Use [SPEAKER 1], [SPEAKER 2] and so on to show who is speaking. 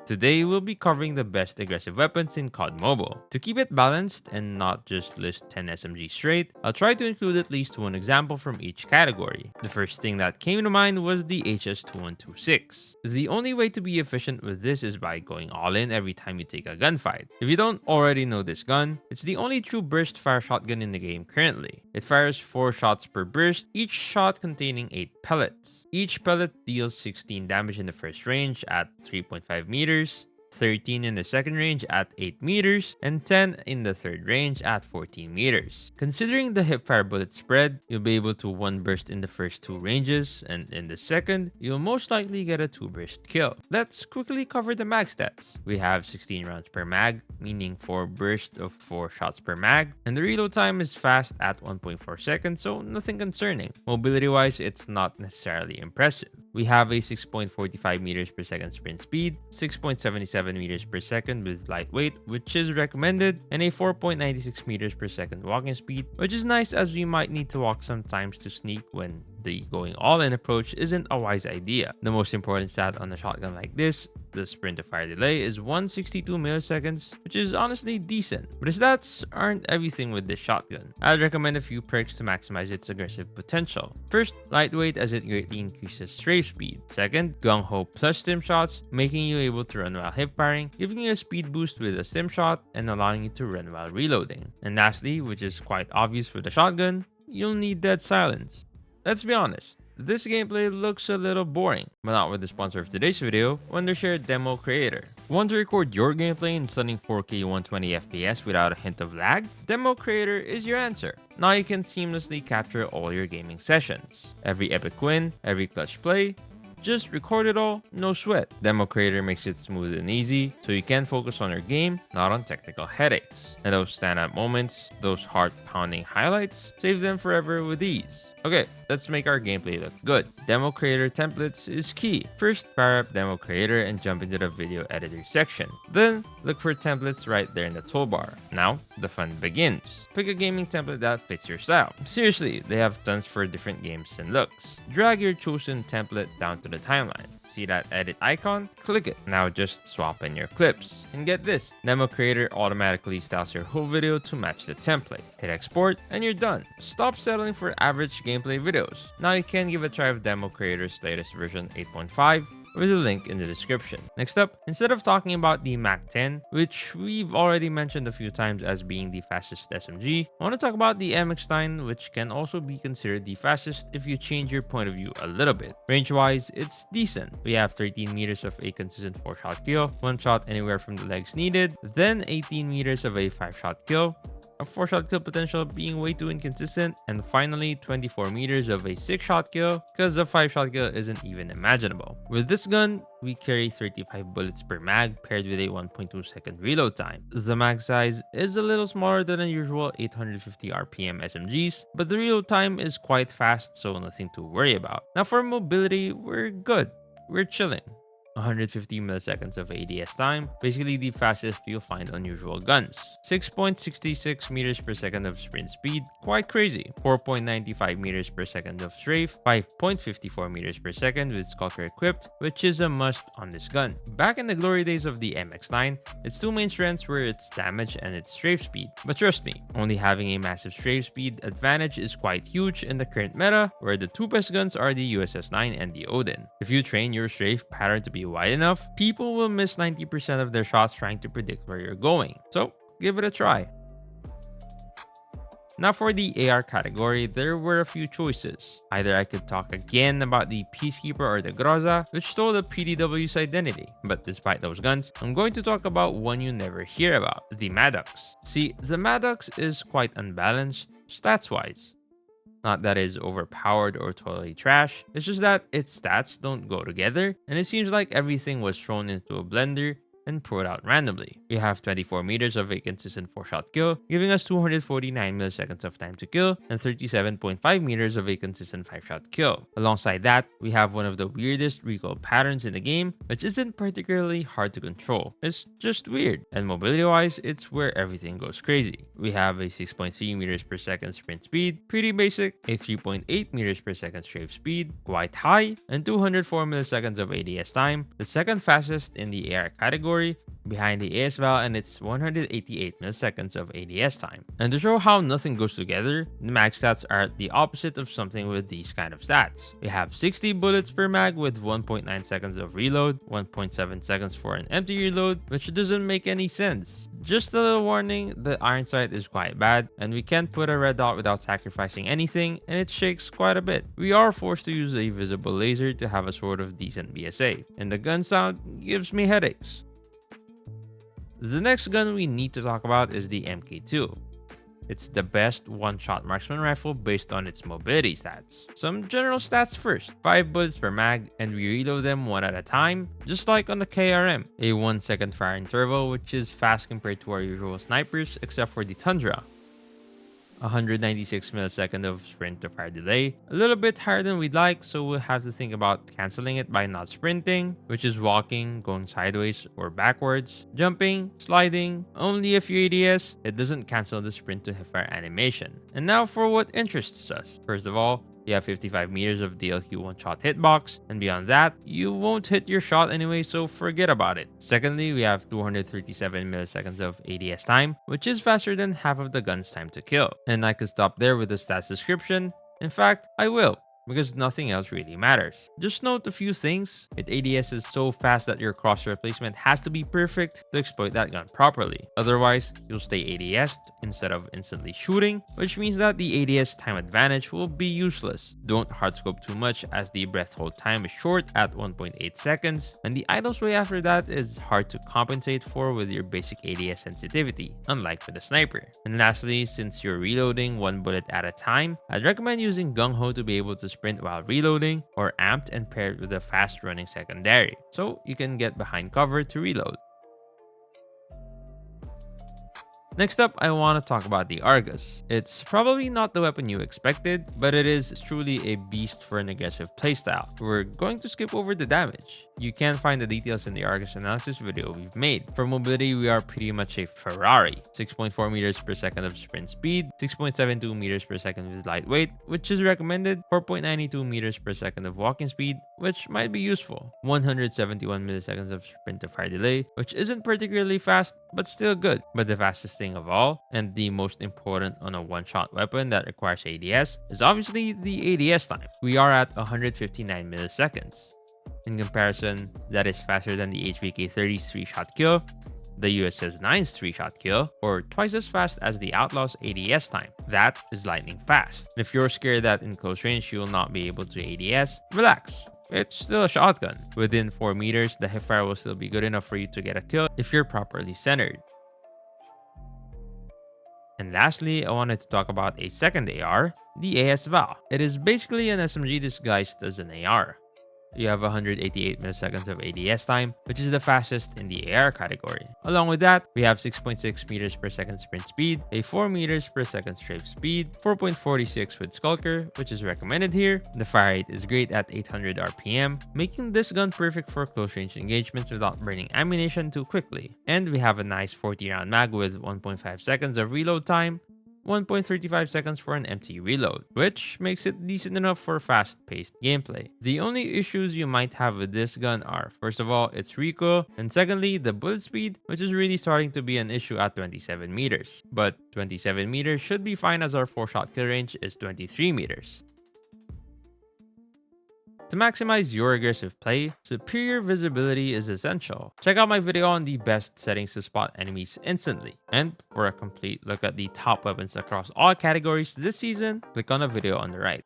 [SPEAKER 1] Today, we'll be covering the best aggressive weapons in COD Mobile. To keep it balanced and not just list 10 SMGs straight, I'll try to include at least one example from each category. The first thing that came to mind was the HS2126. The only way to be efficient with this is by going all in every time you take a gunfight. If you don't already know this gun, it's the only true burst fire shotgun in the game currently. It fires 4 shots per burst, each shot containing 8 pellets. Each pellet deals 16 damage in the first range at 3.5 meters, 13 in the second range at 8 meters, and 10 in the third range at 14 meters. Considering the hipfire bullet spread, you'll be able to 1 burst in the first 2 ranges, and in the second, you'll most likely get a 2 burst kill. Let's quickly cover the mag stats. We have 16 rounds per mag, meaning 4 bursts of 4 shots per mag, and the reload time is fast at 1.4 seconds, so nothing concerning. Mobility wise, it's not necessarily impressive. We have a 6.45 meters per second sprint speed, 6.77 meters per second with lightweight, which is recommended, and a 4.96 meters per second walking speed, which is nice as we might need to walk sometimes to sneak when the going all-in approach isn't a wise idea. The most important stat on a shotgun like this, the sprint to fire delay, is 162 milliseconds, which is honestly decent. But the stats aren't everything with this shotgun. I'd recommend a few perks to maximize its aggressive potential. First, lightweight, as it greatly increases strafe speed. Second, gung-ho plus stim shots, making you able to run while hip firing, giving you a speed boost with a stim shot and allowing you to run while reloading. And lastly, which is quite obvious with the shotgun, you'll need dead silence. Let's be honest, this gameplay looks a little boring, but not with the sponsor of today's video, Wondershare Democreator. Want to record your gameplay in stunning 4K 120 FPS without a hint of lag? DemoCreator is your answer. Now you can seamlessly capture all your gaming sessions. Every epic win, every clutch play, just record it all, no sweat. DemoCreator makes it smooth and easy, so you can focus on your game, not on technical headaches. And those standout moments, those heart-pounding highlights, save them forever with ease. Okay, let's make our gameplay look good. DemoCreator templates is key. First, fire up DemoCreator and jump into the video editor section. Then, look for templates right there in the toolbar. Now, the fun begins. Pick a gaming template that fits your style. Seriously, they have tons for different games and looks. Drag your chosen template down to the timeline. See that edit icon? Click it. Now just swap in your clips. And get this, DemoCreator automatically styles your whole video to match the template. Hit export and you're done. Stop settling for average gameplay videos. Now you can give a try of DemoCreator's latest version 8.5 with a link in the description. Next up, instead of talking about the MAC-10, which we've already mentioned a few times as being the fastest SMG, I want to talk about the MX-9, which can also be considered the fastest if you change your point of view a little bit. Range-wise, it's decent. We have 13 meters of a consistent 4-shot kill, 1 shot anywhere from the legs needed, then 18 meters of a 5-shot kill, a 4-shot kill potential being way too inconsistent, and finally 24 meters of a 6-shot kill because the 5-shot kill isn't even imaginable. With this gun, we carry 35 bullets per mag paired with a 1.2 second reload time. The mag size is a little smaller than the usual 850 RPM SMGs, but the reload time is quite fast, so nothing to worry about. Now for mobility, we're good. We're chilling. 150 milliseconds of ADS time, basically the fastest you'll find on usual guns. 6.66 meters per second of sprint speed, quite crazy. 4.95 meters per second of strafe, 5.54 meters per second with Skulker equipped, which is a must on this gun. Back in the glory days of the MX-9, its two main strengths were its damage and its strafe speed. But trust me, only having a massive strafe speed advantage is quite huge in the current meta, where the two best guns are the USS-9 and the Odin. If you train your strafe pattern to be wide enough, people will miss 90% of their shots trying to predict where you're going. So give it a try. Now for the AR category, there were a few choices. Either I could talk again about the Peacekeeper or the Groza, which stole the PDW's identity. But despite those guns, I'm going to talk about one you never hear about, the Maddox. See, the Maddox is quite unbalanced stats-wise. Not that it's overpowered or totally trash, it's just that its stats don't go together, and it seems like everything was thrown into a blender and pour it out randomly. We have 24 meters of a consistent 4-shot kill, giving us 249 milliseconds of time to kill and 37.5 meters of a consistent 5-shot kill. Alongside that, we have one of the weirdest recoil patterns in the game, which isn't particularly hard to control. It's just weird, and mobility-wise, it's where everything goes crazy. We have a 6.3 meters per second sprint speed, pretty basic, a 3.8 meters per second strafe speed, quite high, and 204 milliseconds of ADS time, the second fastest in the AR category, behind the AS VAL and its 188 milliseconds of ADS time. And to show how nothing goes together, the mag stats are the opposite of something with these kind of stats. We have 60 bullets per mag with 1.9 seconds of reload, 1.7 seconds for an empty reload, which doesn't make any sense. Just a little warning, the iron sight is quite bad, and we can't put a red dot without sacrificing anything, and it shakes quite a bit. We are forced to use a visible laser to have a sort of decent BSA, and the gun sound gives me headaches. The next gun we need to talk about is the MK2. It's the best one-shot marksman rifle based on its mobility stats. Some general stats first: 5 bullets per mag, and we reload them one at a time, just like on the KRM. A 1-second fire interval, which is fast compared to our usual snipers, except for the Tundra. 196 millisecond of sprint to fire delay, a little bit higher than we'd like, so we'll have to think about canceling it by not sprinting, which is walking, going sideways or backwards, jumping, sliding. Only if you ADS, it doesn't cancel the sprint to fire animation. And now for what interests us. First of all, you have 55 meters of DLQ one-shot hitbox, and beyond that, you won't hit your shot anyway, so forget about it. Secondly, we have 237 milliseconds of ADS time, which is faster than half of the gun's time to kill. And I could stop there with the stats description. In fact, I will, because nothing else really matters. Just note a few things. Its ADS is so fast that your crosshair placement has to be perfect to exploit that gun properly. Otherwise, you'll stay ADS'd instead of instantly shooting, which means that the ADS time advantage will be useless. Don't hardscope too much, as the breath hold time is short at 1.8 seconds, and the idle sway after that is hard to compensate for with your basic ADS sensitivity, unlike with a sniper. And lastly, since you're reloading 1 bullet at a time, I'd recommend using Gung Ho to be able to sprint while reloading, or amped and paired with a fast running secondary, so you can get behind cover to reload. Next up, I want to talk about the Argus. It's probably not the weapon you expected, but it is truly a beast for an aggressive playstyle. We're going to skip over the damage. You can find the details in the Argus analysis video we've made. For mobility, we are pretty much a Ferrari. 6.4 meters per second of sprint speed, 6.72 meters per second with lightweight, which is recommended, 4.92 meters per second of walking speed, which might be useful, 171 milliseconds of sprint to fire delay, which isn't particularly fast, but still good. But the fastest thing of all, and the most important on a one-shot weapon that requires ADS, is obviously the ADS time. We are at 159 milliseconds. In comparison, that is faster than the HVK-30's 3-shot kill, the USS-9's 3-shot kill, or twice as fast as the Outlaw's ADS time. That is lightning fast. And if you're scared that in close range you will not be able to ADS, relax. It's still a shotgun. Within 4 meters, the hipfire will still be good enough for you to get a kill if you're properly centered. And lastly, I wanted to talk about a second AR, the AS VAL. It is basically an SMG disguised as an AR. You have 188 milliseconds of ADS time, which is the fastest in the AR category. Along with that, we have 6.6 meters per second sprint speed, a 4 meters per second strafe speed, 4.46 with Skulker, which is recommended here. The fire rate is great at 800 RPM, making this gun perfect for close range engagements without burning ammunition too quickly. And we have a nice 40-round mag with 1.5 seconds of reload time, 1.35 seconds for an empty reload, which makes it decent enough for fast-paced gameplay. The only issues you might have with this gun are, first of all, its recoil, and secondly, the bullet speed, which is really starting to be an issue at 27 meters. But 27 meters should be fine, as our 4-shot kill range is 23 meters. To maximize your aggressive play, superior visibility is essential. Check out my video on the best settings to spot enemies instantly. And for a complete look at the top weapons across all categories this season, click on the video on the right.